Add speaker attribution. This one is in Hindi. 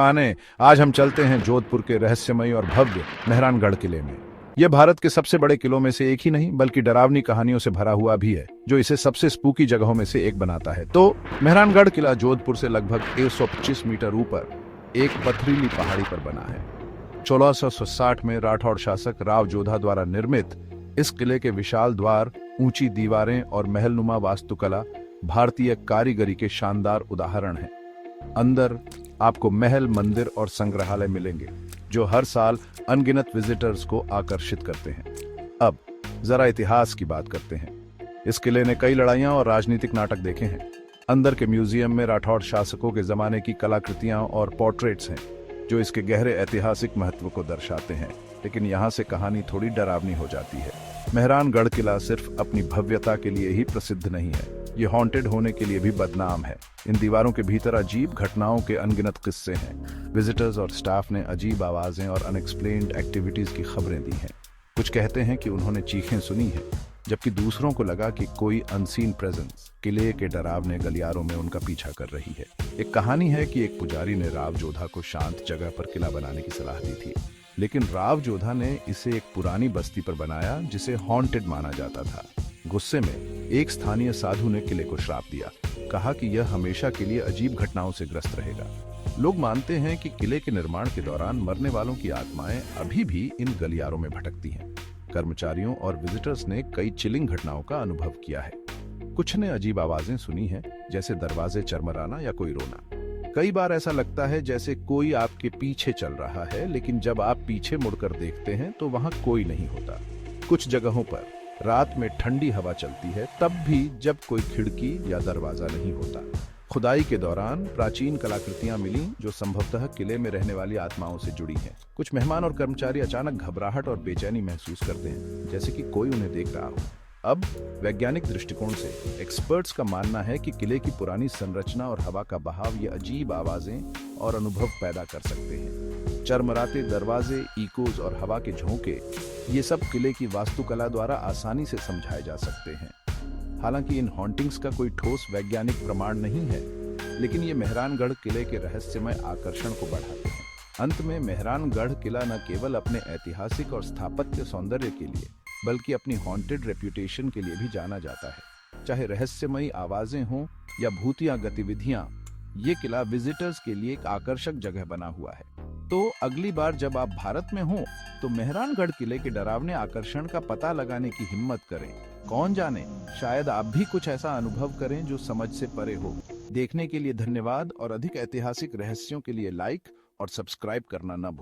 Speaker 1: आने आज हम चलते हैं जोधपुर के रहस्यमयी और भव्य मेहरानगढ़ किले में। यह भारत के सबसे बड़े किलों में से एक ही नहीं बल्कि डरावनी कहानियों से भरा हुआ भी है, जो इसे सबसे स्पूकी जगहों में से एक बनाता है। तो मेहरानगढ़ किला जोधपुर से लगभग 125 मीटर ऊपर एक पथरीली पहाड़ी पर बना है। 1660 में राठौड़ शासक राव जोधा द्वारा निर्मित इस किले के विशाल द्वार, ऊंची दीवारें और महलनुमा वास्तुकला भारतीय कारीगरी के शानदार उदाहरण हैं। अंदर आपको महल, मंदिर और संग्रहालय मिलेंगे जो हर साल अनगिनत विजिटर्स को आकर्षित करते हैं। अब जरा इतिहास की बात करते हैं। इस किले ने कई लड़ाइयां और राजनीतिक नाटक देखे हैं। अंदर के म्यूजियम में राठौड़ शासकों के जमाने की कलाकृतियां और पोर्ट्रेट्स हैं जो इसके गहरे ऐतिहासिक महत्व को दर्शाते हैं। लेकिन यहाँ से कहानी थोड़ी डरावनी हो जाती है। मेहरानगढ़ किला सिर्फ अपनी भव्यता के लिए ही प्रसिद्ध नहीं है, ये हॉन्टेड होने के लिए भी बदनाम है। इन दीवारों के भीतर अजीब घटनाओं के अनगिनत किस्से हैं। विजिटर्स और स्टाफ ने अजीब आवाजें और अनएक्सप्लेन्ड एक्टिविटीज की खबरें दी हैं। कुछ कहते हैं कि उन्होंने चीखें सुनी हैं, जबकि दूसरों को लगा कि कोई अनसीन प्रेजेंस किले के डरावने गलियारों में उनका पीछा कर रही है। एक कहानी है कि एक पुजारी ने राव जोधा को शांत जगह पर किला बनाने की सलाह दी थी, लेकिन राव जोधा ने इसे एक पुरानी बस्ती पर बनाया जिसे हॉन्टेड माना जाता था। गुस्से में एक स्थानीय साधु ने किले को श्राप दिया, कहा कि यह हमेशा के लिए अजीब घटनाओं से ग्रस्त रहेगा। लोग मानते हैं कि किले के निर्माण के दौरान मरने वालों की आत्माएं अभी भी इन गलियारों में भटकती हैं। कर्मचारियों और विजिटर्स ने कई चिलिंग घटनाओं का अनुभव किया है। कुछ ने अजीब आवाजें सुनी हैं, जैसे दरवाजे चरमराना या कोई रोना। कई बार ऐसा लगता है जैसे कोई आपके पीछे चल रहा है, लेकिन जब आप पीछे मुड़कर देखते हैं तो वहां कोई नहीं होता। कुछ जगहों पर रात में ठंडी हवा चलती है, तब भी जब कोई खिड़की या दरवाजा नहीं होता। खुदाई के दौरान प्राचीन कलाकृतियां मिली जो संभवतः किले में रहने वाली आत्माओं से जुड़ी हैं। कुछ मेहमान और कर्मचारी अचानक घबराहट और बेचैनी महसूस करते हैं, जैसे कि कोई उन्हें देख रहा हो। अब वैज्ञानिक दृष्टिकोण से एक्सपर्ट्स का मानना है कि किले की पुरानी संरचना और हवा का बहाव ये अजीब आवाजें और अनुभव पैदा कर सकते हैं। चरमराते दरवाजे, इकोज और हवा के झोंके, ये सब किले की वास्तुकला द्वारा आसानी से समझाए जा सकते हैं। हालांकि इन हॉन्टिंग्स का कोई ठोस वैज्ञानिक प्रमाण नहीं है, लेकिन ये मेहरानगढ़ किले के रहस्यमय आकर्षण को बढ़ाते हैं। अंत में मेहरानगढ़ किला न केवल अपने ऐतिहासिक और स्थापत्य सौंदर्य के लिए, बल्कि अपनी हॉन्टेड रेप्यूटेशन के लिए भी जाना जाता है। चाहे रहस्यमयी आवाजें हों या भूतिया गतिविधियां, ये किला विजिटर्स के लिए एक आकर्षक जगह बना हुआ है। तो अगली बार जब आप भारत में हों तो मेहरानगढ़ किले के डरावने आकर्षण का पता लगाने की हिम्मत करें। कौन जाने, शायद आप भी कुछ ऐसा अनुभव करें जो समझ से परे हो। देखने के लिए धन्यवाद और अधिक ऐतिहासिक रहस्यों के लिए लाइक और सब्सक्राइब करना न भूलें।